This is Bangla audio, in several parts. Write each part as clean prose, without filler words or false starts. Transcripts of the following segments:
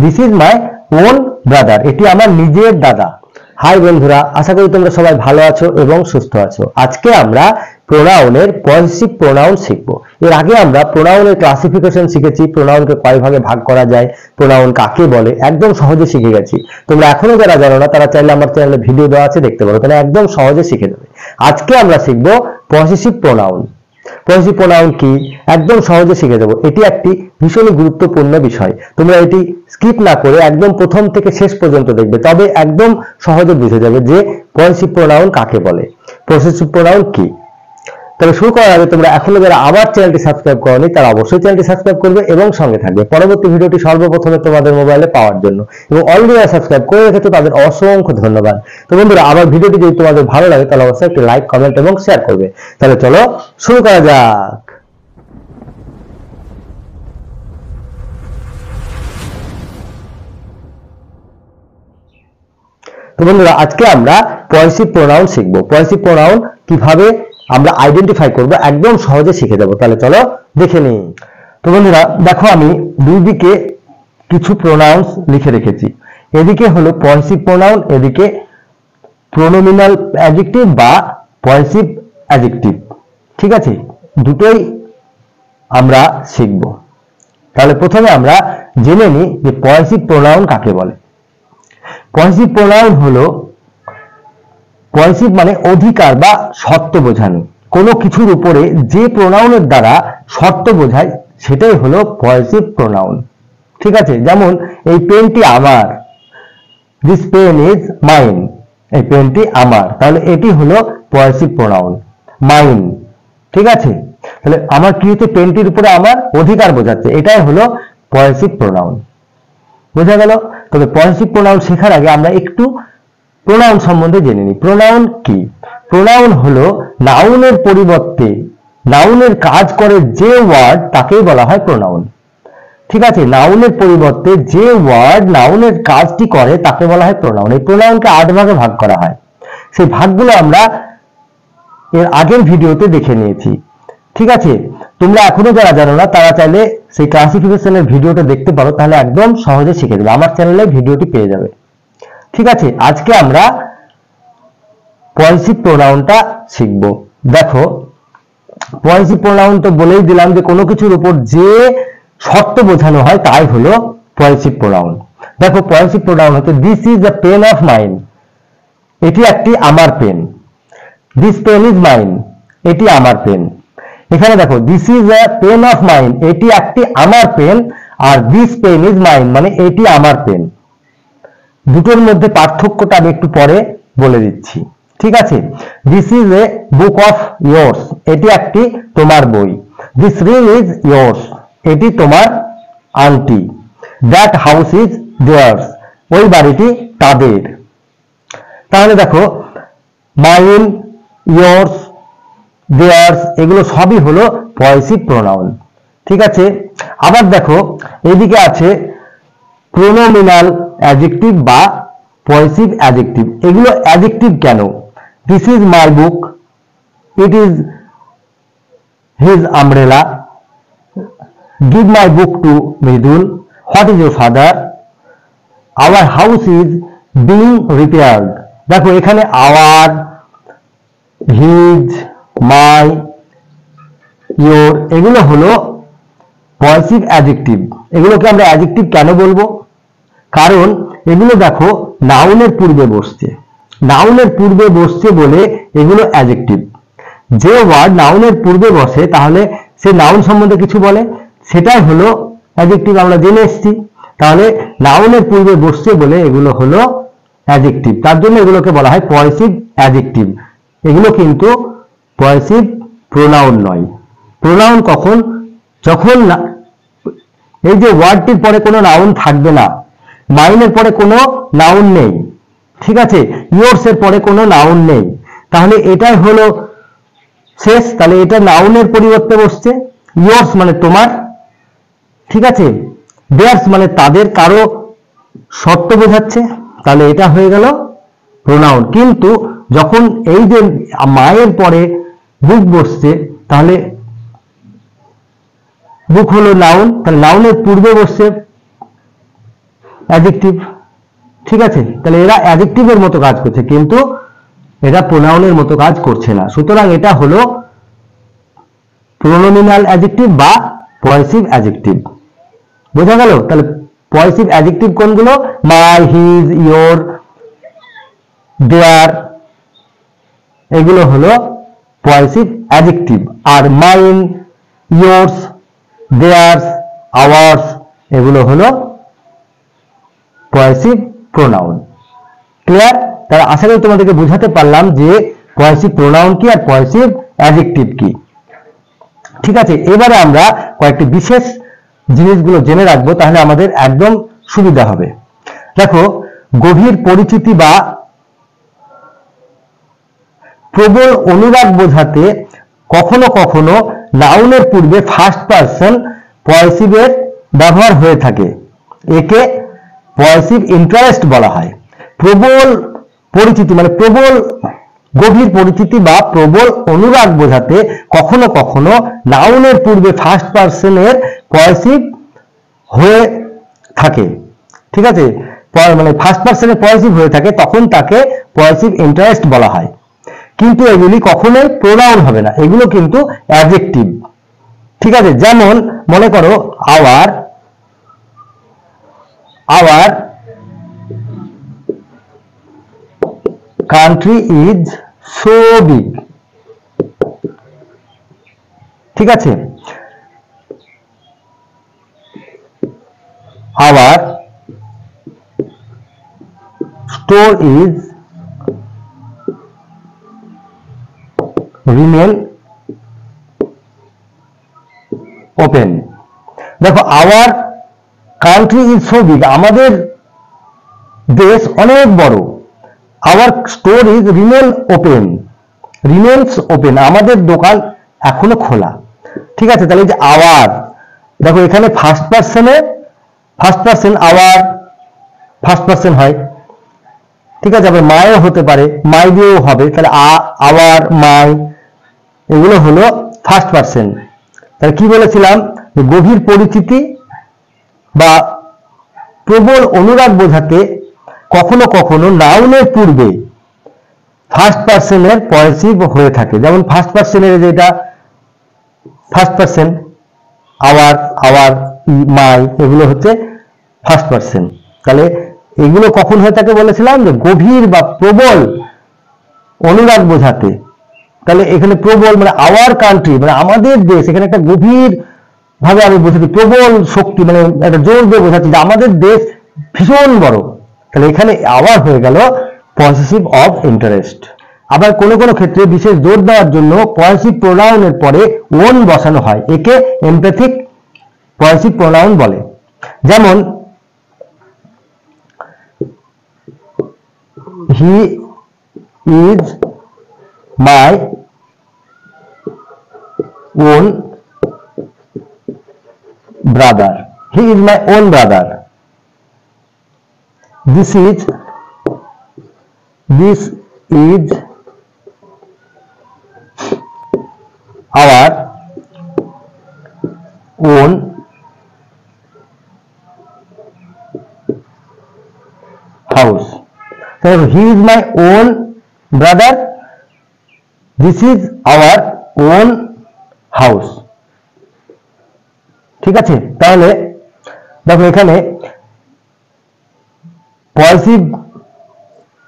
This is my own brother, এটি আমার নিজের দাদা। হাই বন্ধুরা, আশা করি তোমরা সবাই ভালো আছো এবং সুস্থ আছো। আজকে আমরা প্রোনাউনের পজিটিভ প্রোনাউন শিখব। এর আগে আমরা প্রোনাউনের ক্লাসিফিকেশন শিখেছি, প্রোনাউনকে কয় ভাগে ভাগ করা যায়, প্রোনাউন কাকে বলে, একদম সহজে শিখে গেছি। তোমরা এখনো যারা জানো না তারা চাইলে আমার চ্যানেলে ভিডিও দেওয়া আছে, দেখতে পারো, তাহলে একদম সহজে শিখে যাবে। আজকে আমরা শিখব পজিটিভ প্রোনাউন। পজিটিভ প্রোনাউন কি একদম সহজে শিখে যাব। এটি একটি ভীষণই গুরুত্বপূর্ণ বিষয়, তোমরা এটি স্কিপ না করে একদম প্রথম থেকে শেষ পর্যন্ত দেখবে, তবে একদম সহজে বুঝে যাবে যে পজিটিভ প্রোনাউন কাকে বলে, পজিটিভ প্রোনাউন কি। তবে শুরু করার আগে তোমরা এখনো যারা আবার চ্যানেলটি সাবস্ক্রাইব করোনি তারা অবশ্যই চ্যানেলটি সাবস্ক্রাইব করবে এবং সঙ্গে থাকবে পরবর্তী ভিডিওটি সর্বপ্রথমে তোমাদের মোবাইলে পাওয়ার জন্য। এবং অলরেডি যারা সাবস্ক্রাইব করে রেখেছো তাদের অসংখ্য ধন্যবাদ। তো বন্ধুরা, আমার ভিডিওটি যদি তোমাদের ভালো লাগে তাহলে অবশ্যই একটি লাইক, কমেন্ট এবং শেয়ার করবে। তাহলে চলো শুরু করা যাক। তো বন্ধুরা, আজকে আমরা পজিটিভ প্রোনাউন শিখবো। পজিটিভ প্রোনাউন কিভাবে আমরা আইডেন্টিফাই করব একদম সহজে শিখে যাব। তাহলে চলো দেখে নিই। তো বন্ধুরা দেখো, আমি দুই দিকে কিছু প্রোনাউন্স লিখে রেখেছি। এদিকে হলো পজিটিভ প্রোনাউন, এদিকে প্রোনোমিনাল অ্যাডজেক্টিভ বা পজিটিভ অ্যাডজেক্টিভ। ঠিক আছে, দুটোই আমরা শিখব। তাহলে প্রথমে আমরা জেনে নিই যে পজিটিভ প্রোনাউন কাকে বলে। পজিটিভ প্রোনাউন হলো, পজিটিভ মানে অধিকার বা শর্ত বোঝানো, কোনো কিছুর উপরে যে প্রোনাউনের দ্বারা শর্ত বোঝায় সেটাই হলো পজিটিভ প্রোনাউন। ঠিক আছে, যেমন এই পেনটি আমার, দিস পেন ইজ মাইন, এই পেনটি আমার, তাহলে এটি হলো পজিটিভ প্রোনাউন, মাইন। ঠিক আছে, তাহলে আমার কি হচ্ছে, পেনটির উপরে আমার অধিকার বোঝাচ্ছে, এটাই হলো পজিটিভ প্রোনাউন। বোঝা গেল? তবে পজিটিভ প্রোনাউন শেখার আগে আমরা একটু প্রোনাউন সম্বন্ধে জেনে নিই। প্রোনাউন কি? প্রোনাউন হলো নাউনের পরিবর্তে নাউনের কাজ করে যে ওয়ার্ড তাকেই বলা হয় প্রোনাউন। ঠিক আছে, নাউনের পরিবর্তে যে ওয়ার্ড নাউনের কাজটি করে তাকে বলা হয় প্রোনাউন। এই প্রোনাউনকে 8 ভাগে ভাগ করা হয়, সেই ভাগগুলো আমরা এর আগের ভিডিওতে দেখে নিয়েছি। ঠিক আছে, তোমরা এখনো যারা জানো না তারা চাইলে সেই ক্লাসিফিকেশনের ভিডিওটা দেখতে পারো, তাহলে একদম সহজে শিখে যাবে, আমার চ্যানেলে ভিডিওটি পেয়ে যাবে। ঠিক আছে, আজকে আমরা পজিটিভ প্রোনাউনটা শিখব। দেখো, পজিটিভ প্রোনাউন তো বলেই দিলাম যে কোনো কিছুর উপর যে শর্ত বোঝানো হয় তাই হলো পজিটিভ প্রোনাউন। দেখো, পজিটিভ প্রোনাউন হচ্ছে this is the pen of mine, এটি একটি আমার পেন। দিস পেন ইজ মাইন, এটি আমার পেন। এখানে দেখো, this is a pen of mine, এটি একটি আমার পেন, আর দিস পেন ইজ মাইন মানে এটি আমার পেন। দুটোর মধ্যে পার্থক্যটা আমি একটু পরে বলে দিচ্ছি। ঠিক আছে, this is a book of yours, এটি একটি তোমার বই। দিস রিং ইজ ইয়োর্স, এটি তোমার আংটি। দ্যাট হাউস ইজ দেয়ার্স, ওই বাড়িটি তাদের। তাহলে দেখো, মাইন, ইয়োর্স, দেয়ার্স এগুলো সবই হলো পজিটিভ প্রোনাউন। ঠিক আছে, আবার দেখো এদিকে আছে প্রোনোমিনাল অ্যাডজেক্টিভ বা পজিটিভ অ্যাডজেক্টিভ। এগুলো অ্যাডজেক্টিভ কেন? This is my book, it is his umbrella, give my book to Mridul, what is your father, our house is being repaired. দেখো এখানে আওয়ার, হিজ, মাই, ইয়োর এগুলো হলো পজিটিভ অ্যাডজেক্টিভ। এগুলোকে আমরা অ্যাডজেক্টিভ কেন বলবো? কারণ এগুলো দেখো নাউনের পূর্বে বসছে, নাউনের পূর্বে বসছে বলে এগুলো অ্যাডজেক্টিভ। যে ওয়ার্ড নাউনের পূর্বে বসে তাহলে সে নাউন সম্বন্ধে কিছু বলে, সেটাই হলো অ্যাডজেক্টিভ, আমরা জেনে এসেছি। তাহলে নাউনের পূর্বে বসছে বলে এগুলো হলো অ্যাডজেক্টিভ, তার জন্য এগুলোকে বলা হয় পজিটিভ অ্যাডজেক্টিভ। এগুলো কিন্তু পজিটিভ প্রোনাউন নয়। প্রোনাউন কখন? যখন এই যে ওয়ার্ডটির পরে কোনো নাউন থাকবে না, মাইনের পরে কোনো নাউন নেই, ঠিক আছে, ইয়োর্স এর পরে কোনো নাউন নেই, তাহলে এটাই হলো শেষ। তাহলে এটা নাউনের পরিবর্তে বসছে। ইয়োর্স মানে তোমার, ঠিক আছে, দেয়ার্স মানে তাদের, কারো শর্ত বোঝাচ্ছে, তাহলে এটা হয়ে গেল প্রোনাউন। কিন্তু যখন এই যে মায়ের পরে বুক বসছে তাহলে বুক হলো নাউন, তাহলে নাউনের পূর্বে বসছে অ্যাডজেক্টিভ। ঠিক আছে, তাহলে এরা অ্যাডজেক্টিভের মতো কাজ করছে কিন্তু এটা প্রোনাউনের মতো কাজ করছে না। সুতরাং এটা হলো প্রোনোমিনাল অ্যাডজেক্টিভ বা পসেসিভ অ্যাডজেক্টিভ। বোঝা গেল? তাহলে পসেসিভ অ্যাডজেক্টিভ কোনগুলো? মাই, হিজ, ইয়োর, দেয়ার, এগুলো হলো possessive adjective. Are mine, yours, there's, hours এগুলো হলো পসেসিভ প্রোনাউন। ক্লিয়ার? তাহলে আশা করি তোমাদেরকে বোঝাতে পারলাম যে পসেসিভ প্রোনাউন কি আর পসেসিভ অ্যাডজেক্টিভ কি। ঠিক আছে, এবারে আমরা কয়েকটি বিশেষ জিনিসগুলো জেনে রাখবো, তাহলে আমাদের একদম সুবিধা হবে। দেখো, গভীর পরিচিতি বা প্রবল অনুরাগ বোঝাতে কখনো কখনো নাউনের পূর্বে ফার্স্ট পারসন পসেসিভের ব্যবহার হয়ে থাকে। একে পসেসিভ ইন্টারেস্ট বলা হয়। প্রবল পরিচিতি মানে প্রবল গভীর পরিচিতি বা প্রবল অনুরাগ বোঝাতে কখনো কখনো নাউনের পূর্বে ফার্স্ট পারসনের পসেসিভ হয়ে থাকে। ঠিক আছে, মানে ফার্স্ট পারসনে পসেসিভ হয়ে থাকে, তখন তাকে পসেসিভ ইন্টারেস্ট বলা হয়। কিন্তু এগুলি কখনোই প্রোনাউন হবে না, এগুলো কিন্তু অ্যাডজেক্টিভ। ঠিক আছে, যেমন মনে করো our country is so big. ঠিক আছে, our store is remain open. দেখো, our country is so big, আমাদের দেশ অনেক বড়। Our store is remain open, remains open, আমাদের দোকান এখনো খোলা। ঠিক আছে, তাহলে যে আওয়ার, দেখো এখানে first person our first person হয়। ঠিক আছে, আবার মায়ও হতে পারে, মাই দিয়েও হবে, তাহলে আওয়ার, মাই এগুলো হলো ফার্স্ট পারসন। তাহলে কি বলেছিলাম? গভীর পরিচিতি বা প্রবল অনুরাগ বোঝাতে কখনো কখনো নাউনের পূর্বে ফার্স্ট পারসনের পসেসিভ হয়ে থাকে। যেমন ফার্স্ট পারসনের যেটা ফার্স্ট পারসন, আওয়ার, মাই এগুলো হচ্ছে ফার্স্ট পারসন। তাহলে এগুলো কখন হয়ে থাকে বলেছিলাম? যে গভীর বা প্রবল অনুরাগ বোঝাতে। তাহলে এখানে প্রবল মানে আওয়ার কান্ট্রি মানে আমাদের দেশ, এখানে একটা গভীর ভাবে আমি বোঝাচ্ছি, প্রবল শক্তি মানে একটা জোর দিয়ে বোঝাচ্ছি যে আমাদের দেশ ভীষণ বড়। তাহলে এখানে আওয়ার হয়ে গেল পসেসিভ অফ ইন্টারেস্ট। আবার কোনো কোনো ক্ষেত্রে বিশেষ জোর দেওয়ার জন্য পসেসিভ প্রোনাউনের পরে ওন বসানো হয়, একে এমপ্যাথিক পসেসিভ প্রোনাউন বলে। যেমন he is my own brother, he is my own brother. This is our own house. So he is my own brother. This is our own house. ঠিক আছে, তাহলে দেখো এখানে পসেসিভ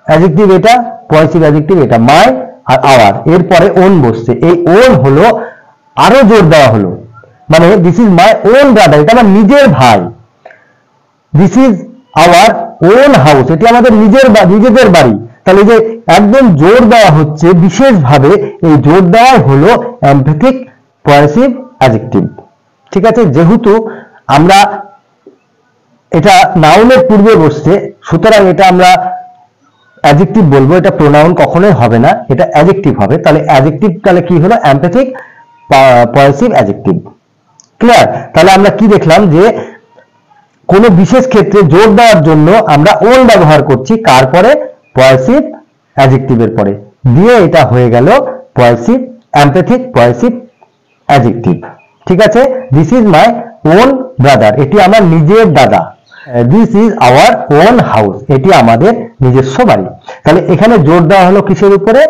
অ্যাডজেক্টিভ এটা, পসেসিভ অ্যাডজেক্টিভ এটা, মাই আর আওয়ার, এরপরে ওন বসছে। এই ওন হলো আরো জোর দেওয়া হলো, মানে this is my own brother, এটা আমার নিজের ভাই। This is our own house, এটি আমাদের নিজেদের বাড়ি। তাহলে যে একদম জোর দেওয়া হচ্ছে বিশেষভাবে, এই জোর দেওয়াই হলো এমপ্যাথিক পসেসিভ অ্যাডজেক্টিভ। ঠিক আছে, যেহেতু আমরা এটা নাউনের পূর্বে বসছে, সুতরাং এটা আমরা অ্যাডজেক্টিভ বলবো, এটা প্রোনাউন কখনোই হবে না, এটা অ্যাডজেক্টিভ হবে। তাহলে অ্যাডজেক্টিভ তাহলে কি হলো? এমপ্যাথিক পসেসিভ অ্যাডজেক্টিভ। ক্লিয়ার? তাহলে আমরা কি দেখলাম? যে কোনো বিশেষ ক্ষেত্রে জোর দেওয়ার জন্য আমরা ওন ব্যবহার করছি, কার পরে? পসেসিভ অ্যাডজেক্টিভের পরে, দিয়ে এটা হয়ে গেল পসেসিভ এমপ্যাথিক পসেসিভ অ্যাডজেক্টিভ। ঠিক আছে, this is my own brother, এটি আমার নিজের দাদা। This is our own house, এটি আমাদের নিজস্ব বাড়ি। তাহলে এখানে জোর দেওয়া হলো কিসের উপরে?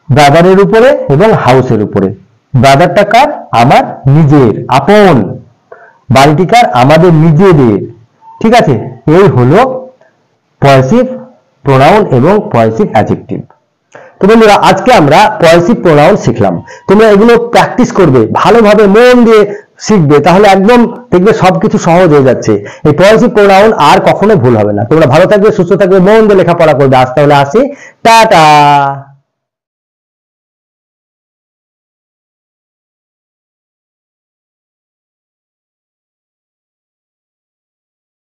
ব্রাদারের উপরে এবং হাউসের উপরে। ব্রাদারটা কার? আমার নিজের, আপন। বাড়িটি কার? আমাদের নিজেদের। ঠিক আছে, এই হলো পসেসিভ প্রোনাউন এবং পসেসিভ অ্যাডজেক্টিভ। তো বন্ধুরা, আজকে আমরা পসেসিভ প্রোনাউন শিখলাম। তোমরা এগুলো প্র্যাকটিস করবে, ভালোভাবে মন দিয়ে শিখবে, তাহলে একদম দেখবে সবকিছু সহজ হয়ে যাচ্ছে। এই পসেসিভ প্রোনাউন আর কখনো ভুল হবে না। তোমরা ভালো থাকবে, সুস্থ থাকবে, মন দিয়ে লেখাপড়া করবে। আজ তাহলে আসি, টাটা।